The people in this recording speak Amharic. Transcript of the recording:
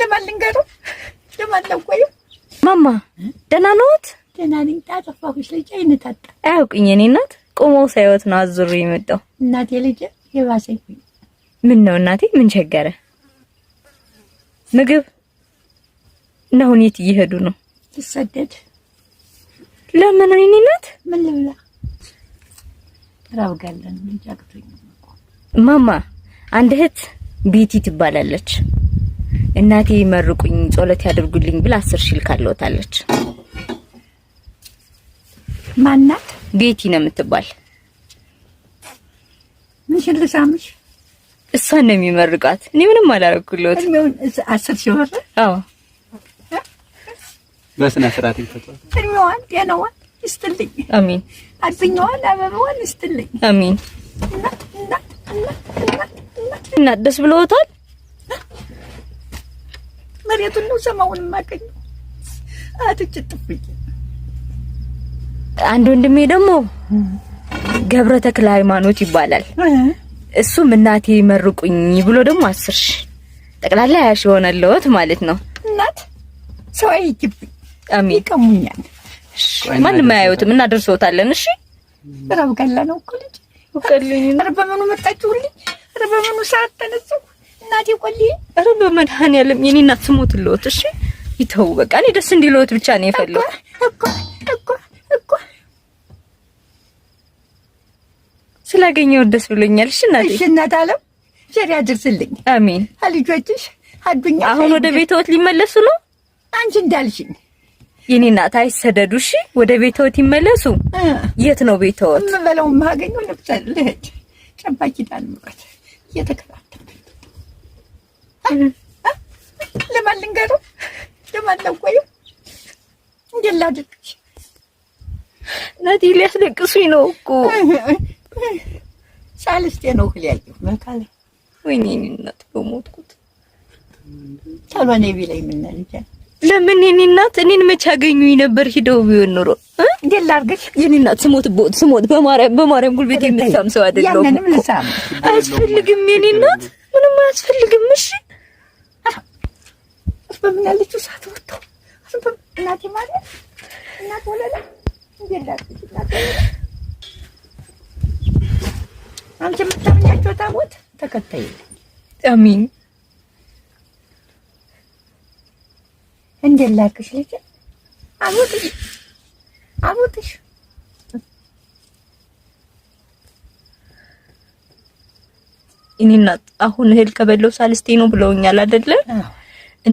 ለማልንገረው ለማልቆዩ ማማ ደህና ነዎት? ደህና ነኝ። ታጠፋሁሽ ልጅ አይነታጣ አያውቅኝ እኔ እናት ቆመው ሳይወት ነው አዙሩ የመጣው። እናቴ ልጅ የባሰኝ ምን ነው እናቴ ምን ቸገረ? ምግብ ነው የት እየሄዱ ነው? ተሰደድ ለምን እኔ እናት ምን ልብላ ተራው ጋለን ልጅ አቅቶኝ ማማ አንድ እህት ቤቲ ትባላለች። እናቴ ይመርቁኝ ጸሎት ያድርጉልኝ ብላ 10 ሺህ ልካለታለች። ማናት? ቤቲ ነው የምትባል። ምን ሽልሳምሽ? እሷን ነው የሚመርቃት። እኔ ምንም አላረኩለት። እኔው 10 ሺህ ብር? አዎ በስነ ስርዓት ይፈታል። እኔዋን ጤናዋን ይስጥልኝ። አሜን። አጥኛዋን አበባዋን ይስጥልኝ። አሜን። እና ደስ ብሎታል። መሬቱን ነው ሰማውን ማቀኝ አትጭጥፍኝ። አንድ ወንድሜ ደግሞ ገብረ ተክለ ሃይማኖት ይባላል። እሱም እናቴ ይመርቁኝ ብሎ ደግሞ 10 ሺህ ጠቅላላ 20 ሺህ ሆነለት ማለት ነው። እናት ሰው አይጅብኝ። አሜን። ይቀሙኛል። ማንም አያዩትም እና ደርሶታለን። እሺ ረብ ካላ ነው እኮ ልጅ ወቀልኝ ረበመኑ መጣችሁልኝ። ረበመኑ ሰዓት ተነሳሁ እናቴ ቆልዬ ረበ መድኃኒዓለም የኔ እናት ስሞትልዎት። እሺ ይተው በቃ እኔ ደስ እንዲልዎት ብቻ ነው የፈለኩት እኮ ስላገኘው ደስ ብሎኛል። እሺ እናቴ። እሺ እናት አለም ሸሪያ ድርስልኝ። አሜን። ልጆችሽ አዱኛ አሁን ወደ ቤትዎት ሊመለሱ ነው? አንቺ እንዳልሽኝ የኔ እናት አይሰደዱ። እሺ ወደ ቤትዎት ይመለሱ። የት ነው ቤትዎት? ምበለው ማገኘው ለብቻ ልሄድ ጨባቂ ዳን ምራት እየተከራተለ ለማልንገረው ለማልቆዩ እንደላድርግሽ እናቴ ሊያስለቅሱኝ ነው እኮ ሳልስቴ ነው ክሊያየው መካለ ወይኔ እናት በሞትኩት ታሎኔ ቢለኝ ምን ልጅ ለምን የኔ እናት እኔን መች አገኙኝ ነበር ሂደው ቢሆን ኖሮ እንዴት ላድርግሽ የኔ እናት ስሞት በማርያም ጉልቤት የምትሳም ሰው አይደለም። ያንንም ልሳም አያስፈልግም የኔ እናት ምንም አያስፈልግም። እሺ በምን ያለችው ሰዓት ወጥቶ እናቴ ማለት እናት ወለላ እንዴት ላድርግሽ እናቴ አንቺ የምታምኛቸው ታቦት ተከታይ አሜን። እንዴት ላድርግሽ ልጅ አቦትሽ እኔ እናት አሁን እህል ከበለው ሳልስቴ ነው ብለውኛል አይደለ?